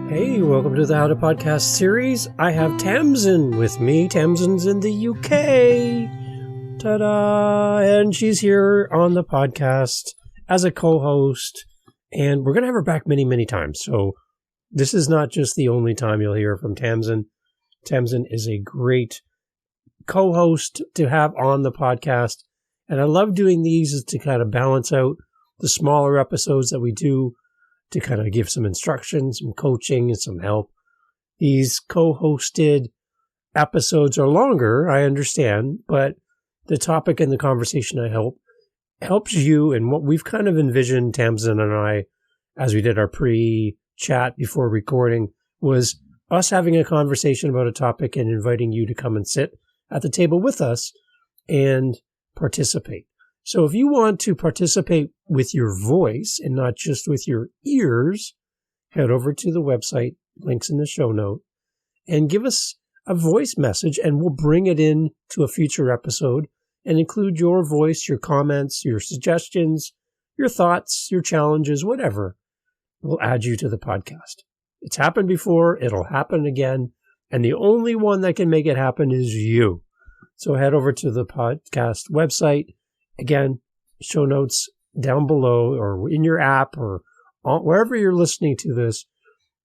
Hey, welcome to the How to Podcast series. I have Tamzin with me. Tamzin's in the UK. Ta-da! And she's here on the podcast as a co-host. And we're going to have her back many, many times. So this is not just the only time you'll hear from Tamzin. Tamzin is a great co-host to have on the podcast. And I love doing these is to kind of balance out the smaller episodes that we do to kind of give some instruction, some coaching, and some help. These co-hosted episodes are longer, I understand, but the topic and the conversation helps you. And what we've kind of envisioned, Tamzin and I, as we did our pre-chat before recording, was us having a conversation about a topic and inviting you to come and sit at the table with us and participate. So if you want to participate with your voice and not just with your ears, head over to the website, links in the show note, and give us a voice message, and we'll bring it in to a future episode and include your voice, your comments, your suggestions, your thoughts, your challenges, whatever. We'll add you to the podcast. It's happened before. It'll happen again. And the only one that can make it happen is you. So head over to the podcast website. Again, show notes down below or in your app or wherever you're listening to this.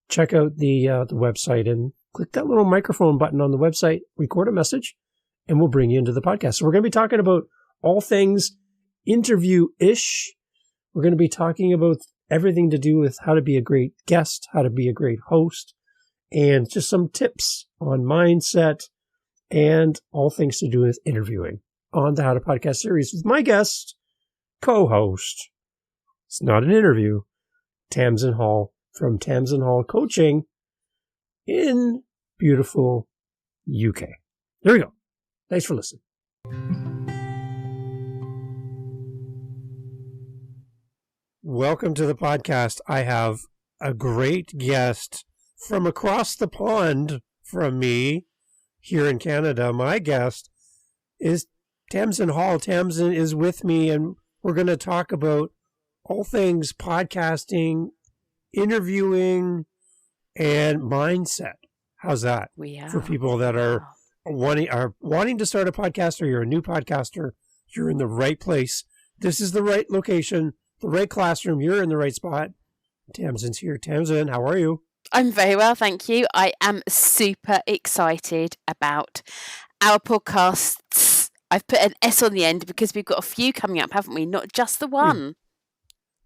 Check out the website and click that little microphone button on the website, record a message, and we'll bring you into the podcast. So we're going to be talking about all things interview-ish. We're going to be talking about everything to do with how to be a great guest, how to be a great host, and just some tips on mindset and all things to do with interviewing on the How to Podcast series with my guest, co-host. It's not an interview. Tamzin Hall from Tamzin Hall Coaching in beautiful UK. There we go. Thanks for listening. Welcome to the podcast. I have a great guest from across the pond from me here in Canada. My guest is Tamzin Hall. Tamzin is with me, and we're going to talk about all things podcasting, interviewing, and mindset. How's that? For people that are wanting to start a podcast, or you're a new podcaster, you're in the right place. This is the right location, the right classroom. You're in the right spot. Tamzin's here. Tamzin, how are you? I'm very well, thank you. I am super excited about our podcasts. I've put an S on the end because we've got a few coming up, haven't we? Not just the one.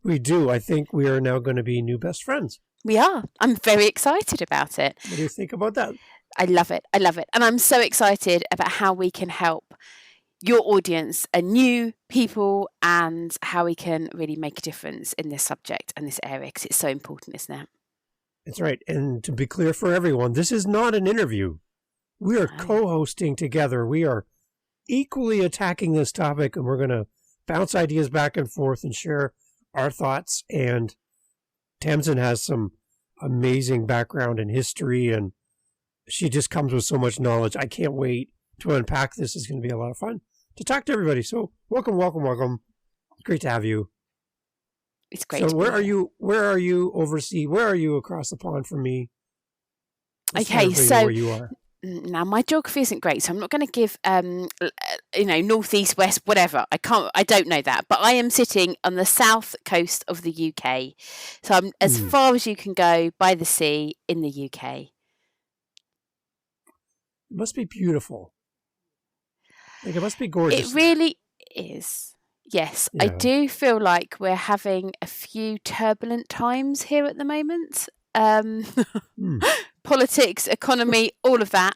We do. I think we are now going to be new best friends. We are. I'm very excited about it. What do you think about that? I love it. I love it. And I'm so excited about how we can help your audience and new people and how we can really make a difference in this subject and this area, because it's so important, isn't it? That's right. And to be clear for everyone, this is not an interview. We are co-hosting together. We are equally attacking this topic, and we're going to bounce ideas back and forth and share our thoughts. And Tamzin has some amazing background and history, and she just comes with so much knowledge. I can't wait to unpack this. It's going to be a lot of fun to talk to everybody. So welcome. Great to have you. It's great. So where are you overseas? Where are you across the pond from me? Okay, so where you are. Now my geography isn't great, so I'm not going to give north, east, west, whatever. I don't know that, but I am sitting on the south coast of the UK, so I'm as far as you can go by the sea in the UK. It must be beautiful. Like, it must be gorgeous. It really is. Yes, yeah. I do feel like we're having a few turbulent times here at the moment. Politics, economy, all of that.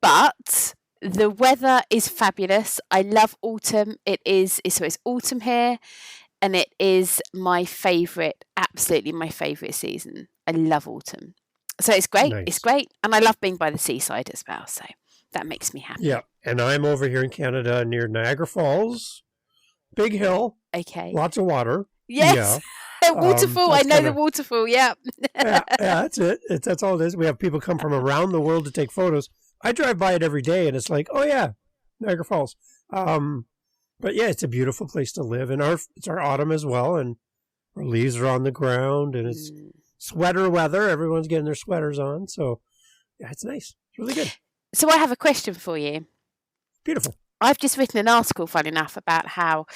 But the weather is fabulous. I love autumn. It's autumn here, and it is my favourite, absolutely my favourite season. I love autumn. So it's great. Nice. It's great. And I love being by the seaside as well. So that makes me happy. Yeah. And I'm over here in Canada near Niagara Falls. Big hill. Okay. Lots of water. Yes. Yeah. Waterfall. I know the waterfall. Yeah. yeah. That's it. That's all it is. We have people come from around the world to take photos. I drive by it every day, and it's like, oh, yeah, Niagara Falls. But, yeah, it's a beautiful place to live. And it's our autumn as well, and our leaves are on the ground, and it's sweater weather. Everyone's getting their sweaters on. So, yeah, it's nice. It's really good. So I have a question for you. Beautiful. I've just written an article, fun enough, about how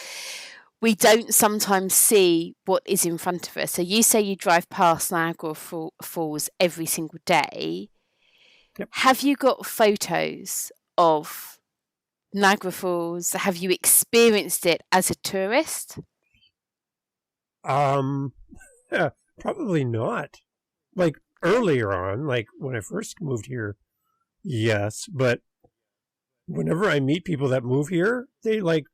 we don't sometimes see what is in front of us. So you say you drive past Niagara Falls every single day. Yep. Have you got photos of Niagara Falls? Have you experienced it as a tourist? Probably not. Like earlier on, like when I first moved here, yes. But whenever I meet people that move here, they like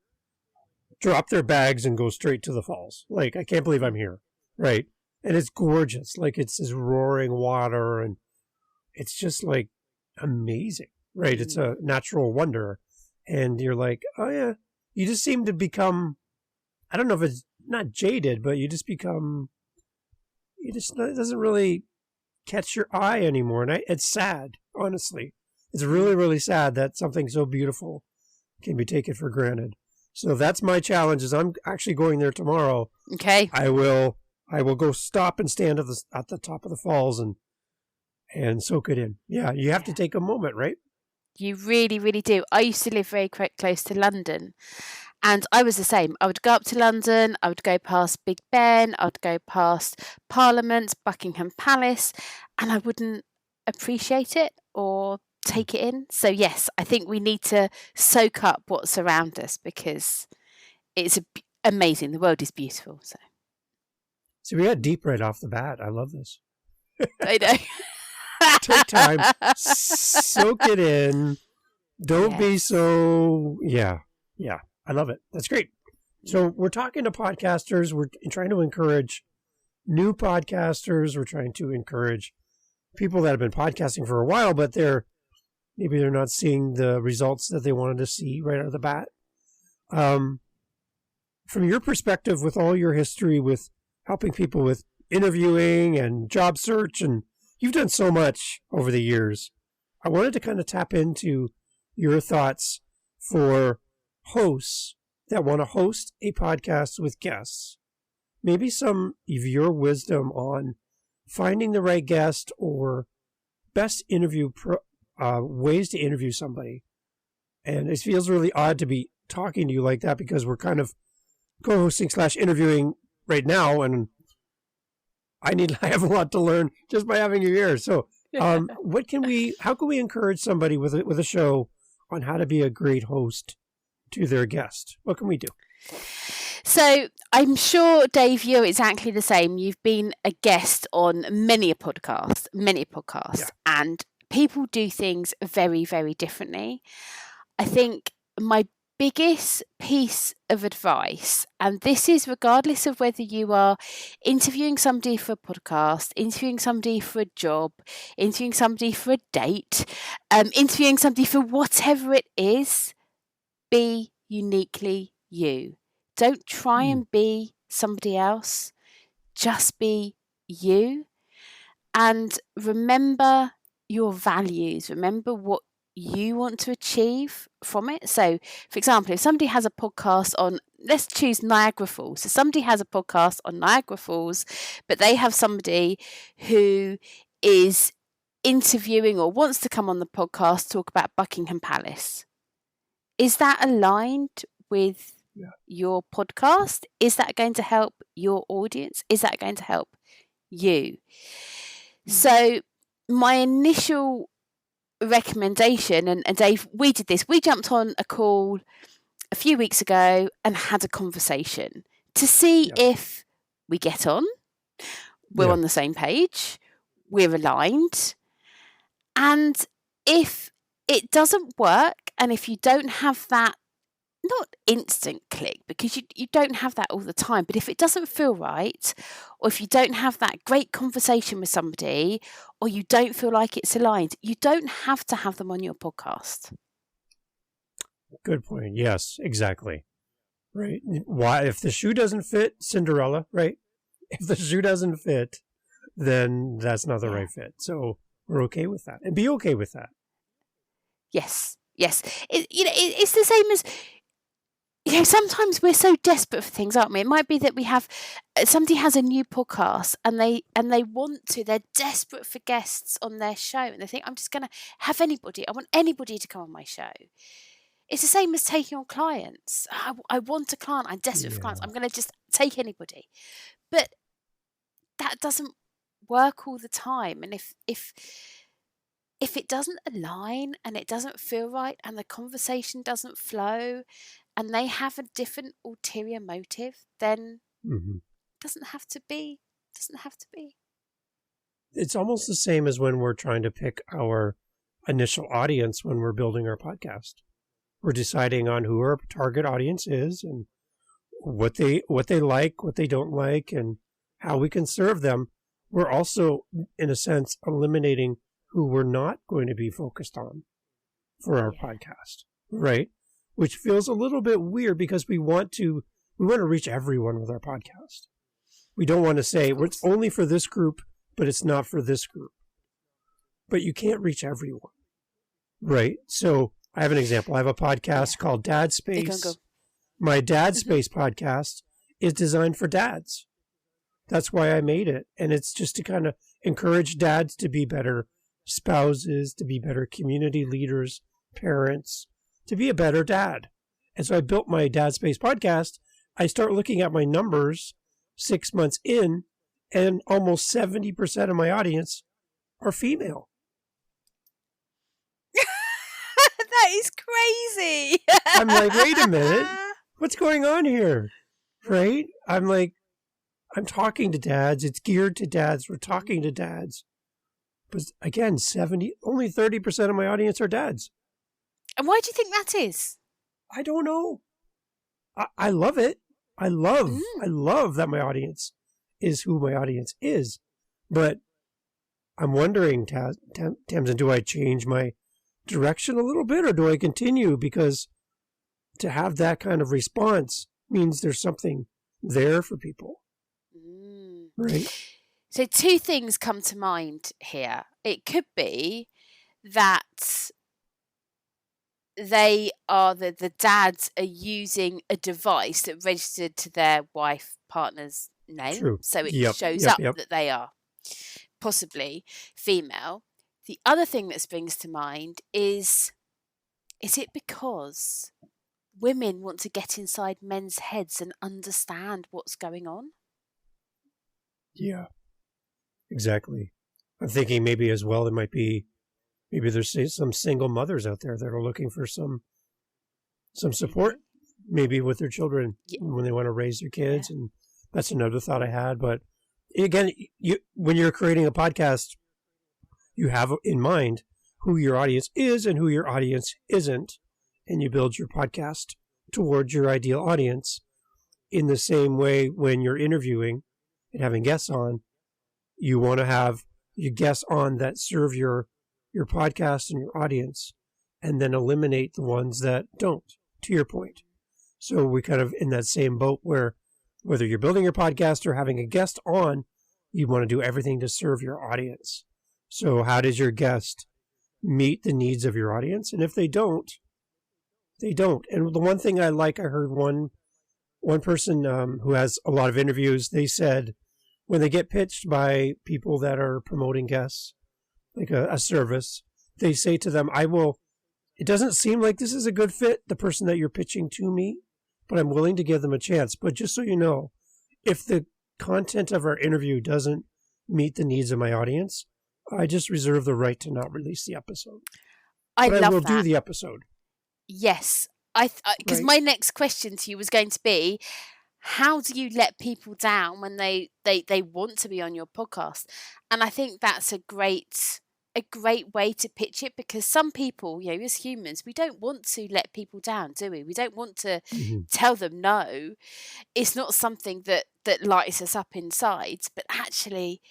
drop their bags and go straight to the falls. Like, I can't believe I'm here, right? And it's gorgeous. Like, it's this roaring water, and it's just like amazing, right? It's a natural wonder. And you're like, oh yeah, you just seem to become, I don't know if it's not jaded, but you just become, it doesn't really catch your eye anymore. And it's sad, honestly. It's really, really sad that something so beautiful can be taken for granted. So that's my challenge. Is I'm actually going there tomorrow. Okay. I will go stop and stand at the top of the falls and soak it in. Yeah, you have to take a moment, right? You really, really do. I used to live very close to London, and I was the same. I would go up to London, I would go past Big Ben, I would go past Parliament, Buckingham Palace, and I wouldn't appreciate it or take it in. So yes, I think we need to soak up what's around us because it's amazing. The world is beautiful. So we got deep right off the bat. I love this. I know. Take time, soak it in. Don't be so, yeah. I love it. That's great. So we're talking to podcasters. We're trying to encourage new podcasters. We're trying to encourage people that have been podcasting for a while, but maybe they're not seeing the results that they wanted to see right out of the bat. From your perspective, with all your history with helping people with interviewing and job search, and you've done so much over the years, I wanted to kind of tap into your thoughts for hosts that want to host a podcast with guests. Maybe some of your wisdom on finding the right guest or best interview ways to interview somebody. And it feels really odd to be talking to you like that because we're kind of co-hosting / interviewing right now, and I have a lot to learn just by having you here. So, how can we encourage somebody with a show on how to be a great host to their guest? What can we do? So I'm sure, Dave, you're exactly the same. You've been a guest on many podcasts, yeah. And people do things very, very differently. I think my biggest piece of advice, and this is regardless of whether you are interviewing somebody for a podcast, interviewing somebody for a job, interviewing somebody for a date, interviewing somebody for whatever it is, be uniquely you. Don't try and be somebody else. Just be you. And remember your values. Remember what you want to achieve from it. So, for example, if somebody has a podcast on, let's choose Niagara Falls. So somebody has a podcast on Niagara Falls, but they have somebody who is interviewing or wants to come on the podcast, talk about Buckingham Palace. Is that aligned with your podcast? Is that going to help your audience? Is that going to help you? So my initial recommendation, and Dave, we did this. We jumped on a call a few weeks ago and had a conversation to see if we get on, we're on the same page, we're aligned. And if it doesn't work, and if you don't have that, not instant click, because you don't have that all the time, but if it doesn't feel right, or if you don't have that great conversation with somebody, or you don't feel like it's aligned, you don't have to have them on your podcast. Good point. Yes, exactly. Right. Why, if the shoe doesn't fit, Cinderella, right? If the shoe doesn't fit, then that's not the right fit. So we're okay with that, and be okay with that. Yes. It's the same as sometimes we're so desperate for things, aren't we? It might be that we have somebody has a new podcast and they want to. They're desperate for guests on their show, and they think, I'm just going to have anybody. I want anybody to come on my show. It's the same as taking on clients. I want a client. I'm desperate for clients. Yeah. I'm going to just take anybody. But that doesn't work all the time. And if it doesn't align and it doesn't feel right and the conversation doesn't flow and they have a different ulterior motive, then Mhm. it doesn't have to be. Doesn't have to be. It's almost the same as when we're trying to pick our initial audience when we're building our podcast. We're deciding on who our target audience is and what they like, what they don't like, and how we can serve them. We're also, in a sense, eliminating who we're not going to be focused on for our podcast, right? Which feels a little bit weird because we want to reach everyone with our podcast. We don't want to say it's only for this group, but it's not for this group. But you can't reach everyone, right? So I have an example. I have a podcast called Dad Space. My Dad Space podcast is designed for dads. That's why I made it. And it's just to kind of encourage dads to be better spouses, to be better community leaders, parents, to be a better dad. And so I built my Dad Space podcast. I start looking at my numbers 6 months in, and almost 70% of my audience are female. That is crazy. I'm like, wait a minute. What's going on here? Right? I'm like, I'm talking to dads. It's geared to dads. We're talking to dads. But again, only 30% of my audience are dads. And why do you think that is? I don't know. I love it. I love that my audience is who my audience is. But I'm wondering, Tamzin, do I change my direction a little bit or do I continue? Because to have that kind of response means there's something there for people. Right? So 2 things come to mind here. It could be that they are the dads are using a device that registered to their wife partner's name. True. So it shows up that they are possibly female. The other thing that springs to mind is it because women want to get inside men's heads and understand what's going on? Yeah, exactly. I'm thinking maybe as well, it might be, maybe there's some single mothers out there that are looking for some support, maybe with their children when they want to raise their kids. And that's another thought I had. But again, when you're creating a podcast, you have in mind who your audience is and who your audience isn't. And you build your podcast towards your ideal audience. In the same way, when you're interviewing and having guests on, you want to have your guests on that serve your podcast and your audience, and then eliminate the ones that don't, to your point. So we kind of in that same boat where whether you're building your podcast or having a guest on, you want to do everything to serve your audience. So how does your guest meet the needs of your audience? And if they don't, they don't. And the one thing I heard one person who has a lot of interviews, they said when they get pitched by people that are promoting guests, like a service, they say to them, it doesn't seem like this is a good fit, the person that you're pitching to me, but I'm willing to give them a chance. But just so you know, if the content of our interview doesn't meet the needs of my audience, I just reserve the right to not release the episode. I will do the episode. Yes. Because my next question to you was going to be, how do you let people down when they want to be on your podcast? And I think that's a great way to pitch it, because some people, as humans, we don't want to let people down, do we? We don't want to tell them no. It's not something that lights us up inside, but actually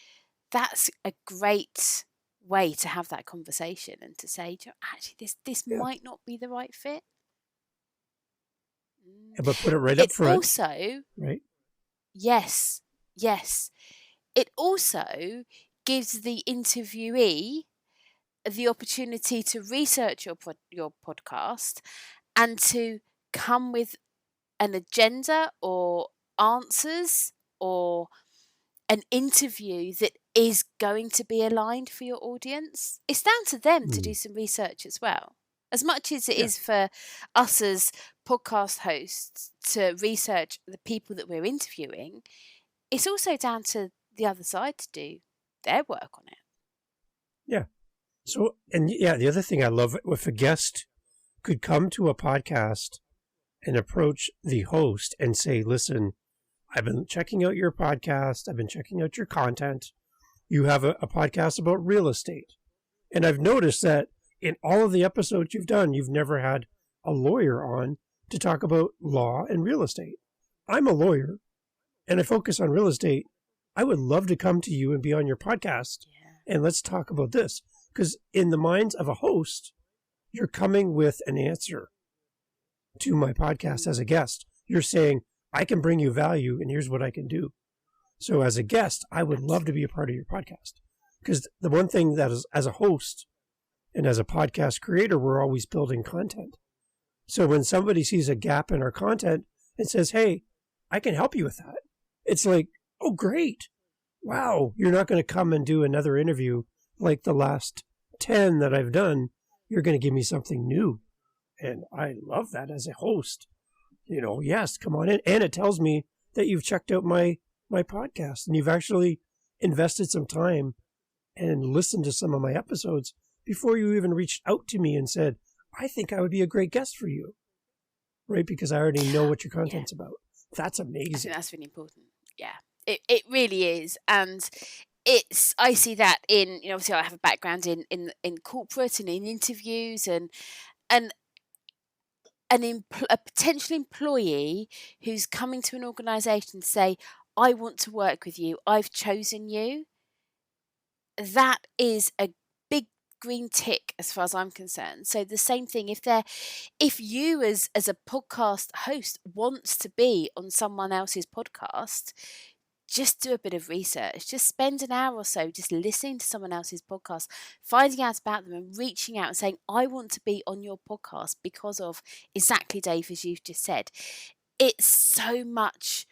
that's a great way to have that conversation and to say, actually, this might not be the right fit. But put it right up front. Also, right? Yes. It also gives the interviewee the opportunity to research your podcast and to come with an agenda or answers or an interview that is going to be aligned for your audience. It's down to them to do some research as well. As much as it is for us as podcast hosts to research the people that we're interviewing, it's also down to the other side to do their work on it. Yeah. So, and yeah, the other thing I love, if a guest could come to a podcast and approach the host and say, listen, I've been checking out your podcast. I've been checking out your content. You have a podcast about real estate. And I've noticed that in all of the episodes you've done, you've never had a lawyer on to talk about law and real estate. I'm a lawyer and I focus on real estate. I would love to come to you and be on your podcast and let's talk about this. Because in the minds of a host, you're coming with an answer to my podcast as a guest. You're saying, I can bring you value and here's what I can do. So as a guest, I would love to be a part of your podcast. Because the one thing that is, as a host and as a podcast creator, we're always building content. So when somebody sees a gap in our content and says, hey, I can help you with that, it's like, oh, great. Wow, you're not going to come and do another interview like the last 10 that I've done. You're going to give me something new. And I love that as a host. You know, yes, come on in. And it tells me that you've checked out my podcast and you've actually invested some time and listened to some of my episodes before you even reached out to me and said, I think I would be a great guest for you. Right? Because I already know what your content's about. That's amazing. I think that's really important. Yeah, it really is. And I see that in, you know, obviously I have a background in corporate and in interviews and a potential employee who's coming to an organisation to say, I want to work with you, I've chosen you. That is a big green tick as far as I'm concerned. So the same thing, if you as a podcast host wants to be on someone else's podcast, just do a bit of research. Just spend an hour or so just listening to someone else's podcast, finding out about them and reaching out and saying, I want to be on your podcast because of exactly, Dave, as you've just said. It's so much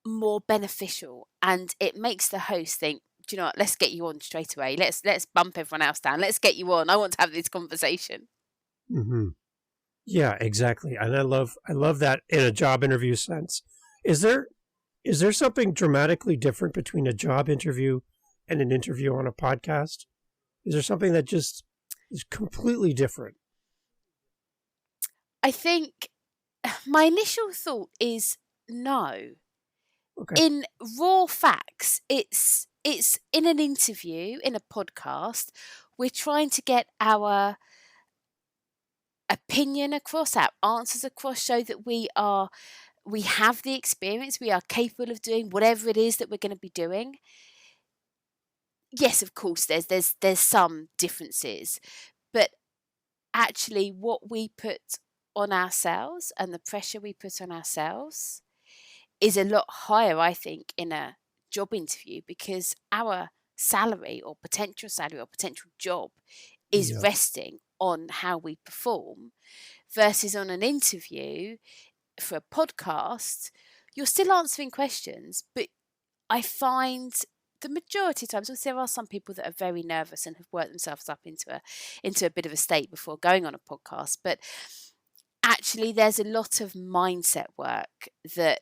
more beneficial and it makes the host think, do you know what, let's get you on straight away. Let's bump everyone else down. Let's get you on. I want to have this conversation. Mm-hmm. Yeah, exactly. And I love that in a job interview sense. Is there something dramatically different between a job interview and an interview on a podcast? Is there something that just is completely different? I think my initial thought is no. Okay. In raw facts, it's in an interview, in a podcast, we're trying to get our opinion across, our answers across, show that we have the experience, we are capable of doing whatever it is that we're going to be doing. Yes, of course, there's some differences, but actually what we put on ourselves and the pressure we put on ourselves is a lot higher, I think, in a job interview because our salary or potential job is resting on how we perform versus on an interview for a podcast, you're still answering questions, but I find the majority of times, because there are some people that are very nervous and have worked themselves up into a bit of a state before going on a podcast, but actually there's a lot of mindset work that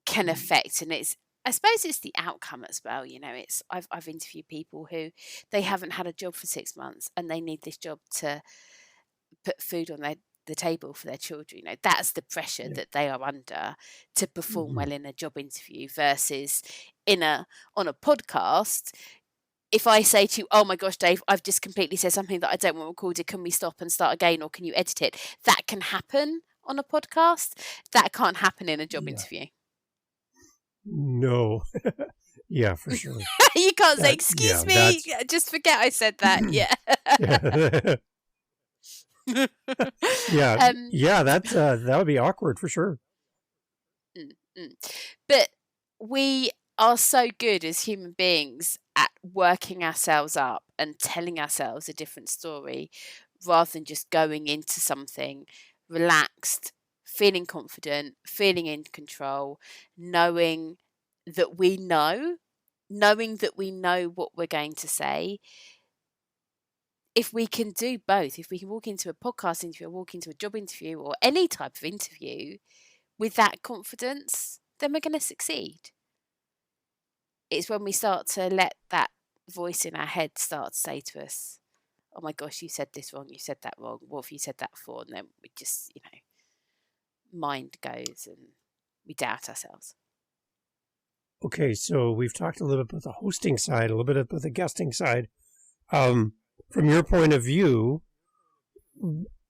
can affect, and I suppose it's the outcome as well. You know, I've interviewed people who they haven't had a job for 6 months and they need this job to put food on the table for their children. You know, that's the pressure that they are under to perform well in a job interview versus on a podcast. If I say to you, oh my gosh, Dave, I've just completely said something that I don't want recorded, can we stop and start again, or can you edit it? That can happen on a podcast. That can't happen in a job interview. No. Yeah, for sure. You can't say, excuse me, just forget I said that. Yeah. That would be awkward for sure. But we are so good as human beings at working ourselves up and telling ourselves a different story rather than just going into something relaxed feeling confident, feeling in control, knowing that we know what we're going to say. If we can do both, if we can walk into a podcast interview or walk into a job interview or any type of interview with that confidence, then we're going to succeed. It's when we start to let that voice in our head start to say to us, oh my gosh, you said this wrong, you said that wrong, what have you said that for? And then we just, mind goes and we doubt ourselves. Okay, so we've talked a little bit about the hosting side, a little bit about the guesting side. From your point of view,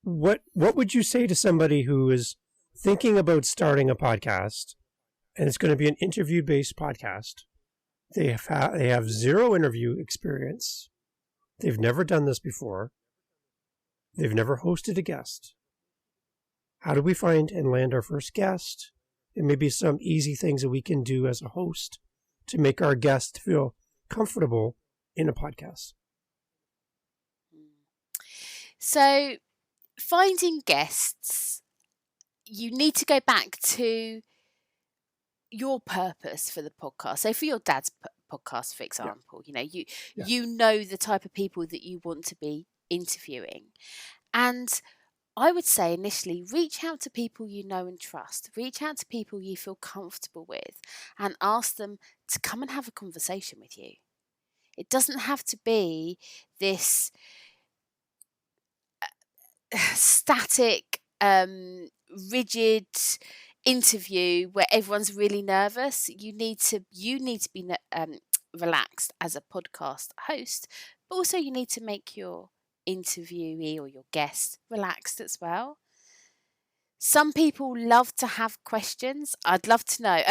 what would you say to somebody who is thinking about starting a podcast, and it's going to be an interview-based podcast? They have zero interview experience. They've never done this before. They've never hosted a guest. How do we find and land our first guest? And maybe some easy things that we can do as a host to make our guest feel comfortable in a podcast. So, finding guests, you need to go back to your purpose for the podcast. So, for your dad's podcast, for example, you know the type of people that you want to be interviewing. And I would say initially, reach out to people you know and trust. Reach out to people you feel comfortable with and ask them to come and have a conversation with you. It doesn't have to be this static, rigid interview where everyone's really nervous. You need to be relaxed as a podcast host, but also you need to make your interviewee or your guest relaxed as well. Some people love to have questions. I'd love to know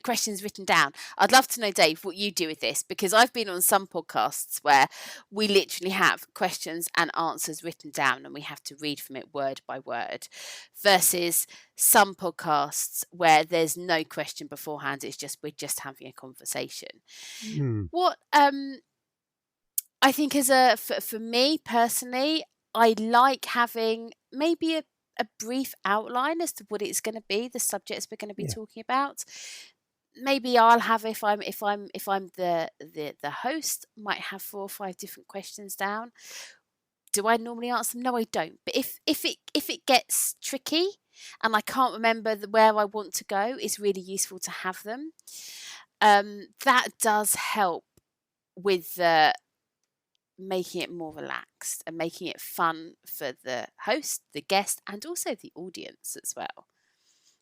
questions written down. I'd love to know, Dave, what you do with this, because I've been on some podcasts where we literally have questions and answers written down and we have to read from it word by word, versus some podcasts where there's no question beforehand. It's just we're just having a conversation. What I think for me personally, I like having maybe a brief outline as to what it's going to be, the subjects we're going to be talking about. Maybe I'll have, if I'm the host, might have 4 or 5 different questions down. Do I normally answer them? No, I don't. But if it gets tricky and I can't remember where I want to go, it's really useful to have them. That does help with the making it more relaxed and making it fun for the host, the guest, and also the audience as well.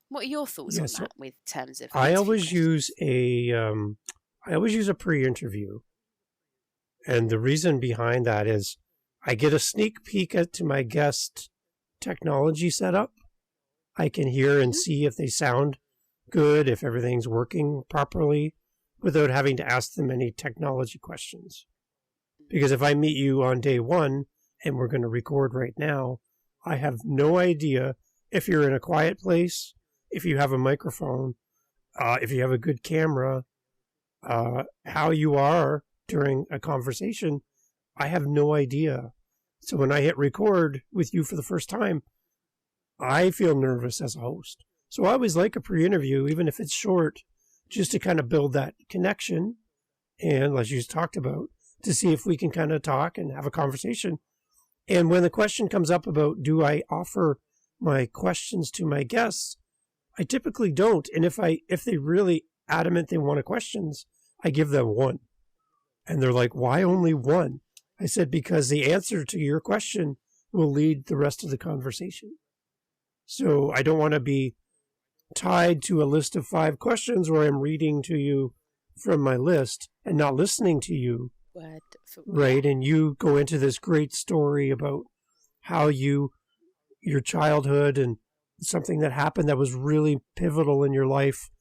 What are your thoughts on that with terms of? I always use a pre-interview, and the reason behind that is I get a sneak peek to my guest technology setup. I can hear and see if they sound good, if everything's working properly, without having to ask them any technology questions. Because if I meet you on day one and we're going to record right now, I have no idea if you're in a quiet place, if you have a microphone, if you have a good camera, how you are during a conversation. I have no idea. So when I hit record with you for the first time, I feel nervous as a host. So I always like a pre-interview, even if it's short, just to kind of build that connection. And as you just talked about, to see if we can kind of talk and have a conversation. And when the question comes up about, do I offer my questions to my guests? I typically don't. And if they really adamant they want questions, I give them one. And they're like, why only one? I said, because the answer to your question will lead the rest of the conversation. So I don't want to be tied to a list of 5 questions where I'm reading to you from my list and not listening to you. Right, and you go into this great story about how your childhood and something that happened that was really pivotal in your life.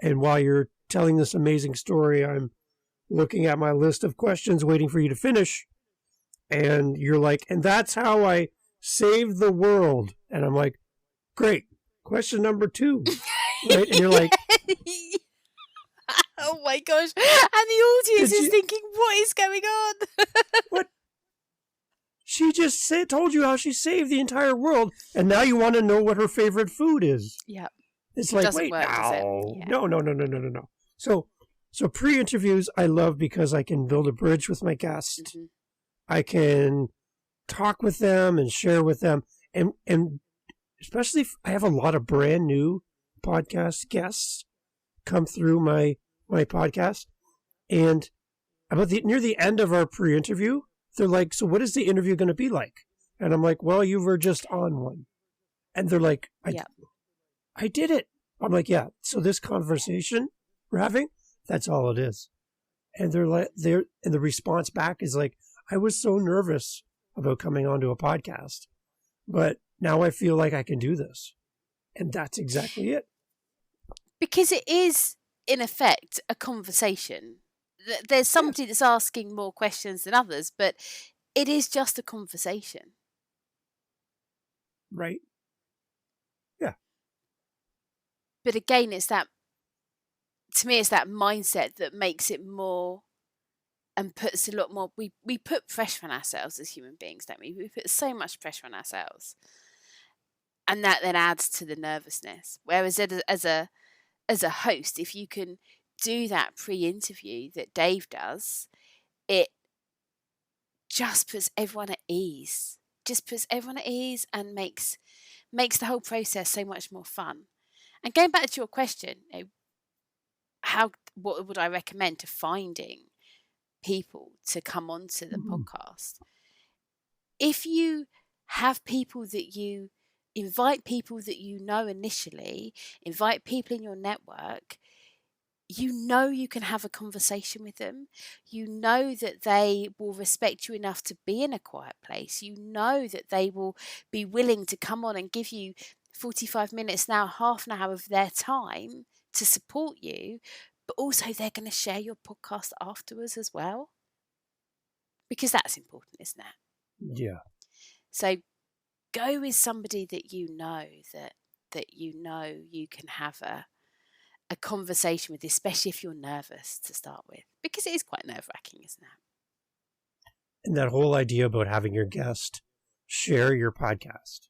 And while you're telling this amazing story, I'm looking at my list of questions waiting for you to finish. And you're like, and that's how I saved the world. And I'm like, great, question number 2. Right, and you're like... Oh my gosh. And the audience is thinking, what is going on? What? she just told you how she saved the entire world, and now you want to know what her favorite food is. Yeah. It's like, Doesn't wait, work, does it? Yeah. no. So pre-interviews I love because I can build a bridge with my guest. Mm-hmm. I can talk with them and share with them, and especially if I have a lot of brand new podcast guests come through my podcast, and about near the end of our pre-interview, they're like, "So what is the interview going to be like?" And I'm like, "Well, you were just on one," and they're like, I did it." I'm like, "Yeah." So this conversation we're having, that's all it is. And and the response back is like, "I was so nervous about coming onto a podcast, but now I feel like I can do this." And that's exactly it. Because it is, in effect, a conversation. There's somebody that's asking more questions than others, but it is just a conversation. Right. Yeah. But again, it's that, to me, it's that mindset that makes it more and puts a lot more. We put pressure on ourselves as human beings, don't we? We put so much pressure on ourselves, and that then adds to the nervousness. Whereas as a host, if you can do that pre-interview that Dave does, it just puts everyone at ease. And makes the whole process so much more fun. And going back to your question, what would I recommend to finding people to come onto the podcast? If you have people that you invite, people that you know initially, invite people in your network, you can have a conversation with them. You know that they will respect you enough to be in a quiet place. You know that they will be willing to come on and give you 45 minutes now, half an hour of their time to support you, but also they're going to share your podcast afterwards as well. Because that's important, isn't it? Yeah. So go with somebody that you know you can have a conversation with, especially if you're nervous to start with, because it is quite nerve-wracking, isn't it? And that whole idea about having your guest share your podcast.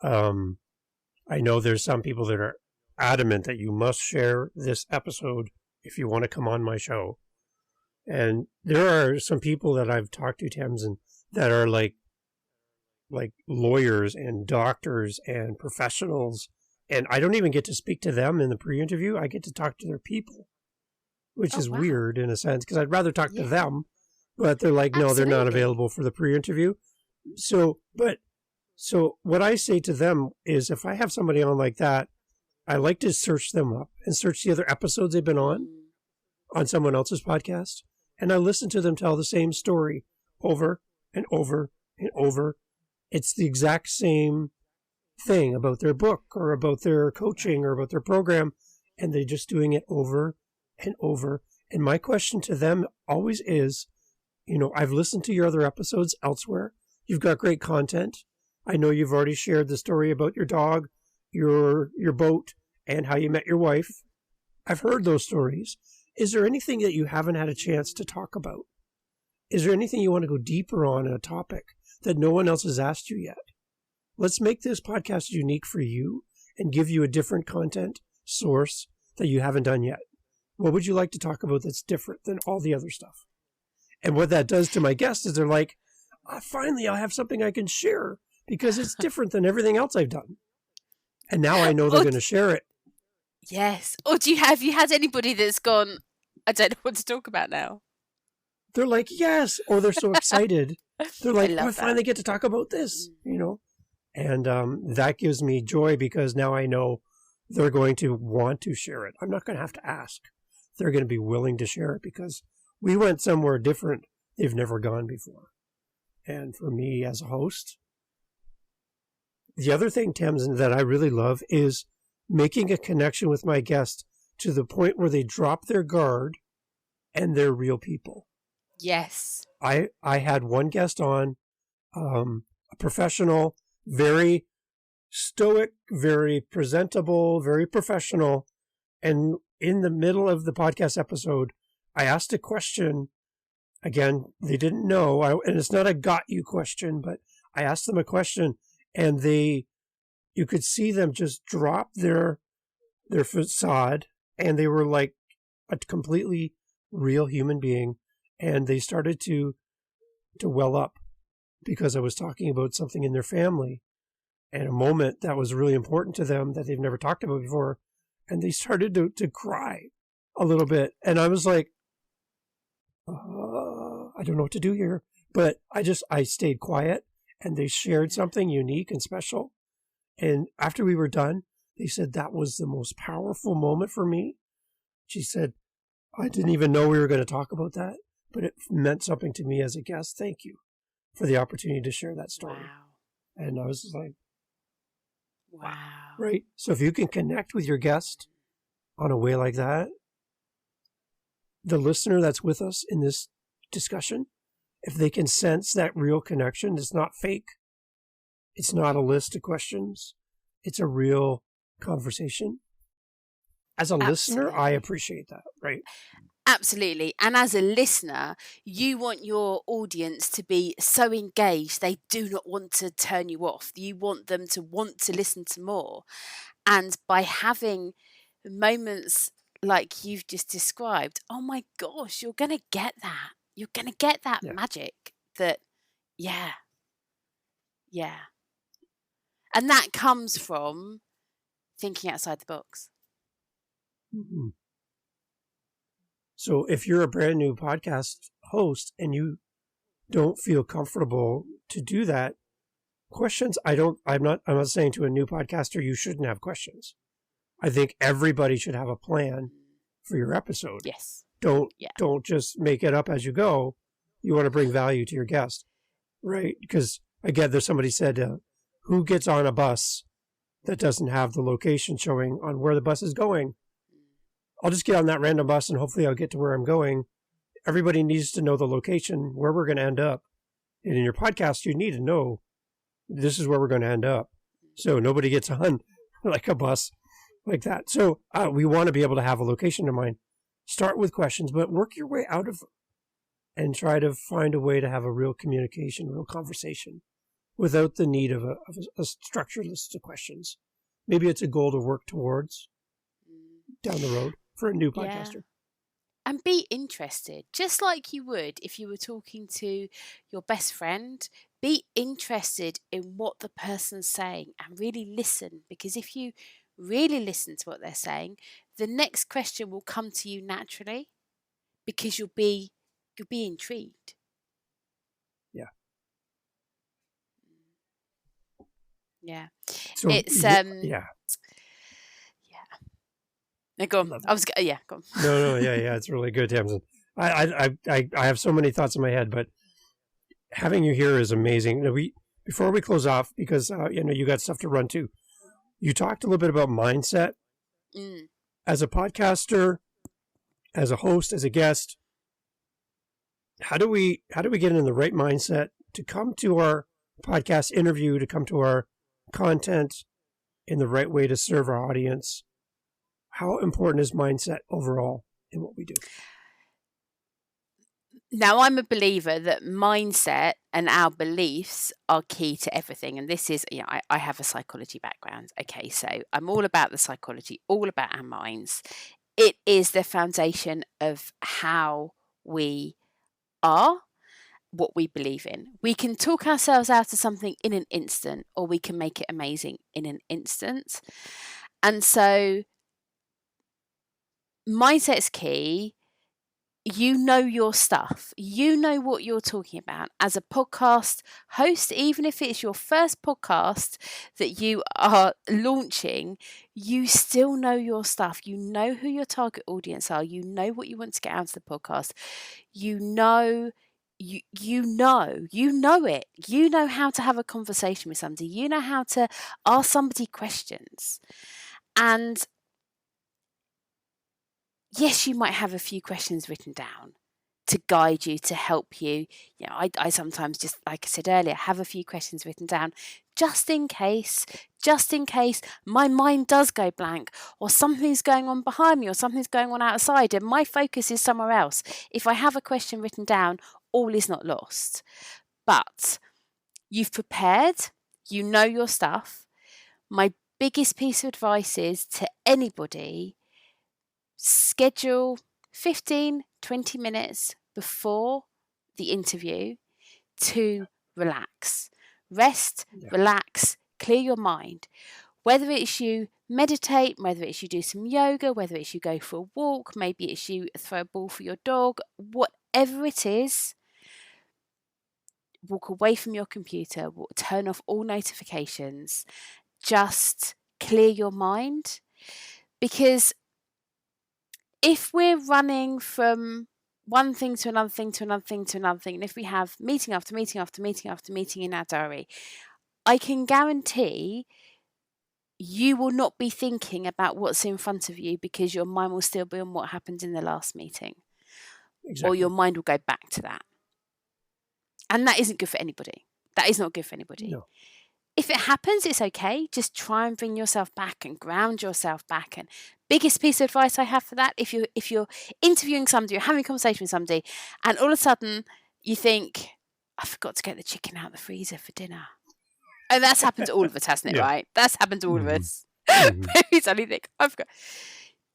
I know there's some people that are adamant that you must share this episode if you want to come on my show. And there are some people that I've talked to, Tamzin, that are like lawyers and doctors and professionals, and I don't even get to speak to them in the pre-interview. I get to talk to their people, which is weird in a sense, because I'd rather talk to them, but they're like, no, they're not available for the pre-interview. So what I say to them is, if I have somebody on like that, I like to search them up and search the other episodes they've been on someone else's podcast, and I listen to them tell the same story over and over and over. It's the exact same thing about their book or about their coaching or about their program, and they're just doing it over and over. And my question to them always is, I've listened to your other episodes elsewhere. You've got great content. I know you've already shared the story about your dog, your boat, and how you met your wife. I've heard those stories. Is there anything that you haven't had a chance to talk about? Is there anything you want to go deeper on a topic that no one else has asked you yet? Let's make this podcast unique for you and give you a different content source that you haven't done yet. What would you like to talk about that's different than all the other stuff? And what that does to my guests is they're like, finally, I'll have something I can share because it's different than everything else I've done. And now I know they're going to share it. Yes. Or have you had anybody that's gone, I don't know what to talk about now? They're like, yes. Or they're so excited. They're like, I finally get to talk about this, And that gives me joy because now I know they're going to want to share it. I'm not going to have to ask. They're going to be willing to share it because we went somewhere different they've never gone before. And for me as a host, the other thing, Tamzin, that I really love is making a connection with my guest to the point where they drop their guard and they're real people. Yes. I had one guest on, a professional, very stoic, very presentable, very professional. And in the middle of the podcast episode, I asked a question again, they didn't know, and it's not a got you question, but I asked them a question, and you could see them just drop their facade, and they were like a completely real human being, and they started to well up because I was talking about something in their family and a moment that was really important to them that they've never talked about before, and they started to cry a little bit, and I was like, I don't know what to do here, but I stayed quiet, and they shared something unique and special, and after we were done, they said that was the most powerful moment for me. She said, I didn't even know we were going to talk about that, but it meant something to me as a guest. Thank you for the opportunity to share that story. Wow. And I was like, wow. Right? So if you can connect with your guest on a way like that, the listener that's with us in this discussion, if they can sense that real connection, it's not fake. It's not a list of questions. It's a real conversation. As a listener, I appreciate that, right? Absolutely. And as a listener, you want your audience to be so engaged, they do not want to turn you off. You want them to want to listen to more. And by having moments like you've just described, oh my gosh, you're going to get that. You're going to get that magic that, yeah. And that comes from thinking outside the box. Mm-hmm. So if you're a brand new podcast host and you don't feel comfortable to do that, questions, I'm not saying to a new podcaster you shouldn't have questions. I think everybody should have a plan for your episode. Yes. Don't just make it up as you go. You want to bring value to your guest, right? Because again, there's somebody said, who gets on a bus that doesn't have the location showing on where the bus is going? I'll just get on that random bus and hopefully I'll get to where I'm going. Everybody needs to know the location, where we're going to end up. And in your podcast, you need to know this is where we're going to end up. So nobody gets on like a bus like that. So we want to be able to have a location in mind. Start with questions, but work your way out of them and try to find a way to have a real communication, real conversation without the need of a structured list of questions. Maybe it's a goal to work towards down the road for a new podcaster. And be interested, just like you would if you were talking to your best friend. Be interested in what the person's saying and really listen, because if you really listen to what they're saying, the next question will come to you naturally because you'll be intrigued. Yeah. So, it's No, go on. Go on. No, it's really good, Tamzin. I have so many thoughts in my head, but having you here is amazing. Before we close off, because you got stuff to run to. You talked a little bit about mindset. As a podcaster, as a host, as a guest. How do we get in the right mindset to come to our podcast interview, to come to our content in the right way to serve our audience? How important is mindset overall in what we do? Now, I'm a believer that mindset and our beliefs are key to everything. And this is, I have a psychology background. Okay, so I'm all about the psychology, all about our minds. It is the foundation of how we are, what we believe in. We can talk ourselves out of something in an instant, or we can make it amazing in an instant. And so mindset's key. You know your stuff. You know what you're talking about. As a podcast host, even if it's your first podcast that you are launching, you still know your stuff. You know who your target audience are. You know what you want to get out of the podcast. You know it. You know how to have a conversation with somebody. You know how to ask somebody questions. And yes, you might have a few questions written down to guide you, to help you. I sometimes just, like I said earlier, have a few questions written down just in case, just in case my mind does go blank, or something's going on behind me, or something's going on outside and my focus is somewhere else. If I have a question written down, all is not lost. But you've prepared, you know your stuff. My biggest piece of advice is to anybody, schedule 15, 20 minutes before the interview to relax. Rest, relax, clear your mind. Whether it's you meditate, whether it's you do some yoga, whether it's you go for a walk, maybe it's you throw a ball for your dog, whatever it is, walk away from your computer, turn off all notifications, just clear your mind. Because if we're running from one thing to another thing to another thing to another thing, and if we have meeting after meeting after meeting after meeting in our diary, I can guarantee you will not be thinking about what's in front of you because your mind will still be on what happened in the last meeting. Exactly. Or your mind will go back to that. And that isn't good for anybody. That is not good for anybody. No. If it happens, it's okay. Just try and bring yourself back and ground yourself back. And biggest piece of advice I have for that, if you're interviewing somebody, you're having a conversation with somebody, and all of a sudden you think, I forgot to get the chicken out of the freezer for dinner. And that's happened to all of us, hasn't it, right? That's happened to all of us. You suddenly think, I forgot.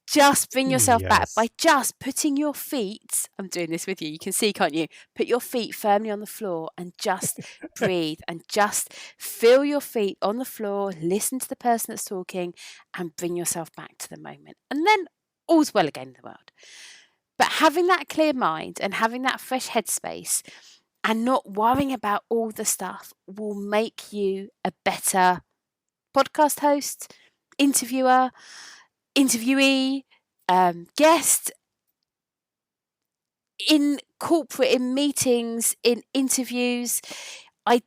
Just bring yourself back by just putting your feet, I'm doing this with you, you can see, can't you? Put your feet firmly on the floor and just breathe and just feel your feet on the floor, listen to the person that's talking and bring yourself back to the moment. And then all's well again in the world. But having that clear mind and having that fresh headspace and not worrying about all the stuff will make you a better podcast host, interviewer, interviewee, guest, in corporate, in meetings, in interviews. I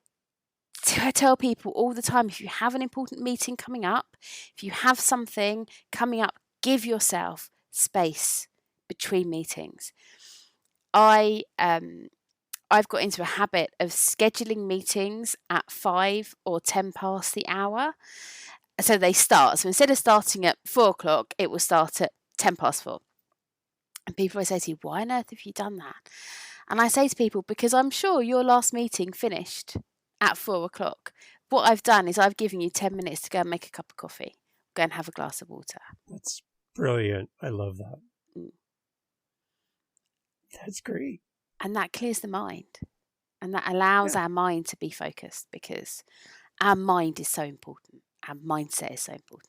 tell people all the time, if you have an important meeting coming up, if you have something coming up, give yourself space between meetings. I've got into a habit of scheduling meetings at 5 or 10 past the hour. So they start. So instead of starting at 4 o'clock, it will start at 10 past 4. And people always say to you, why on earth have you done that? And I say to people, because I'm sure your last meeting finished at 4 o'clock. What I've done is I've given you 10 minutes to go and make a cup of coffee, go and have a glass of water. That's brilliant. I love that. That's great. And that clears the mind. And that allows our mind to be focused, because our mind is so important. Our mindset is so important.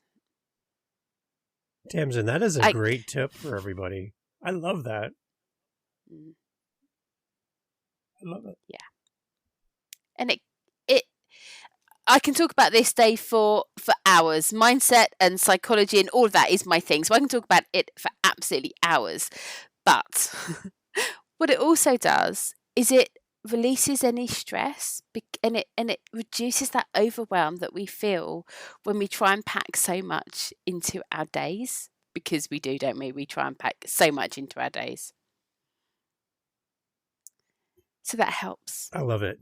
Tamzin, that is a great tip for everybody. I love that. I love it. Yeah. And I can talk about this, Dave, for hours. Mindset and psychology and all of that is my thing. So I can talk about it for absolutely hours. But what it also does is it releases any stress, and it reduces that overwhelm that we feel when we try and pack so much into our days, because we do, don't we? We try and pack so much into our days. So that helps. I love it.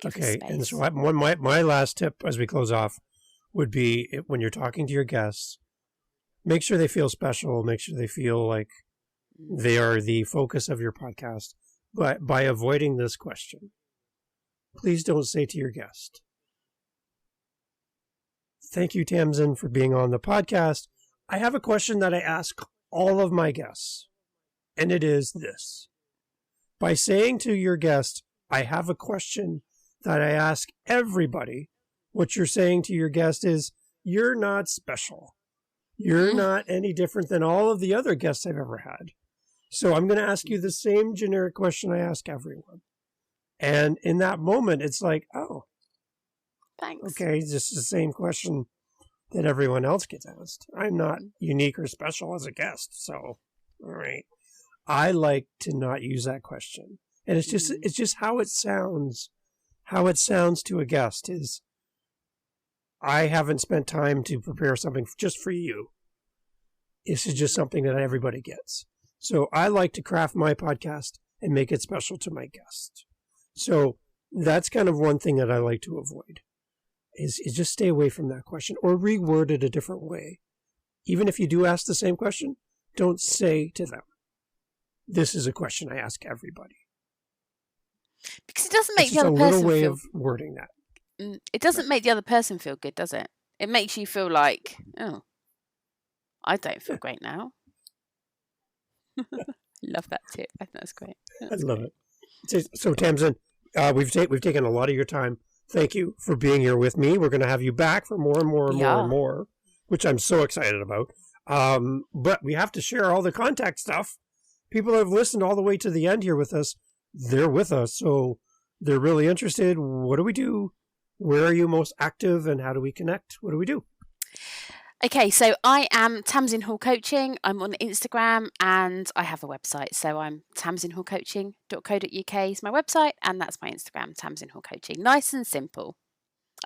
Okay, and so my last tip as we close off would be, when you're talking to your guests, make sure they feel special, make sure they feel like they are the focus of your podcast. But by avoiding this question, please don't say to your guest, thank you, Tamzin, for being on the podcast. I have a question that I ask all of my guests, and it is this. By saying to your guest, I have a question that I ask everybody, what you're saying to your guest is, you're not special. You're not any different than all of the other guests I've ever had. So I'm going to ask you the same generic question I ask everyone. And in that moment, it's like, oh, thanks. Okay, it's just the same question that everyone else gets asked. I'm not unique or special as a guest. So, all right. I like to not use that question. And it's just how it sounds. How it sounds to a guest is, I haven't spent time to prepare something just for you. This is just something that everybody gets. So I like to craft my podcast and make it special to my guest. So that's kind of one thing that I like to avoid. is just stay away from that question or reword it a different way. Even if you do ask the same question, don't say to them, this is a question I ask everybody. Because it doesn't make it's the other person feel... a little way of wording that. It doesn't make the other person feel good, does it? It makes you feel like, oh, I don't feel great now. Love that tip. I think that's great. I love it. So Tamzin, we've taken a lot of your time. Thank you for being here with me. We're going to have you back for more and more and more and more, which I'm so excited about. But we have to share all the contact stuff. People have listened all the way to the end here with us. They're with us, so they're really interested. What do we do? Where are you most active, and how do we connect? What do we do? Okay, so I am Tamzin Hall Coaching. I'm on Instagram, and I have a website. So I'm tamzinhallcoaching.co.uk is my website, and that's my Instagram, Tamzin Hall Coaching. Nice and simple.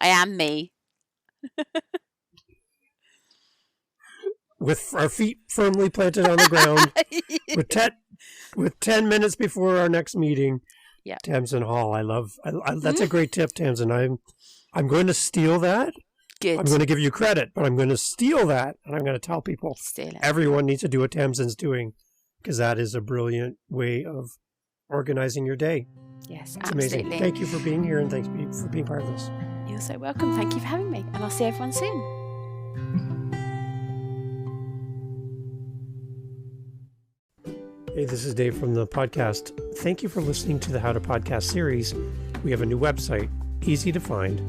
I am me. With our feet firmly planted on the ground, with 10 minutes before our next meeting. Yeah, Tamzin Hall. I that's a great tip, Tamzin. I'm going to steal that. Good. I'm going to give you credit, but I'm going to steal that, and I'm going to tell people everyone needs to do what Tamzin's doing, because that is a brilliant way of organizing your day. Yes, it's absolutely. Amazing. Thank you for being here, and thanks for being part of this. You're so welcome. Thank you for having me, and I'll see everyone soon. Hey, this is Dave from the podcast. Thank you for listening to the How to Podcast series. We have a new website, easy to find,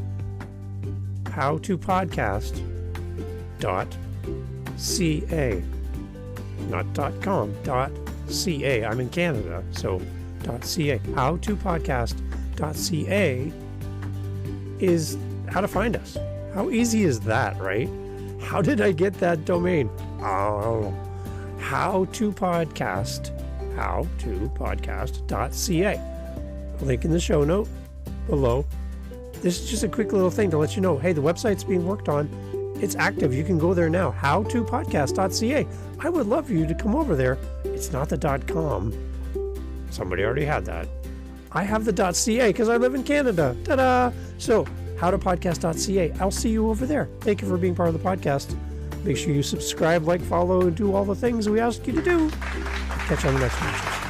howtopodcast.ca. Not .com, .ca. I'm in Canada, so .ca. howtopodcast.ca is how to find us. How easy is that, right? How did I get that domain? Oh, howtopodcast.ca. Link in the show note below. This is just a quick little thing to let you know, hey, the website's being worked on. It's active. You can go there now. howtopodcast.ca. I would love for you to come over there. It's not the .com. Somebody already had that. I have the .ca because I live in Canada. Ta-da! So, howtopodcast.ca. I'll see you over there. Thank you for being part of the podcast. Make sure you subscribe, like, follow, and do all the things we ask you to do. Catch you on the next one.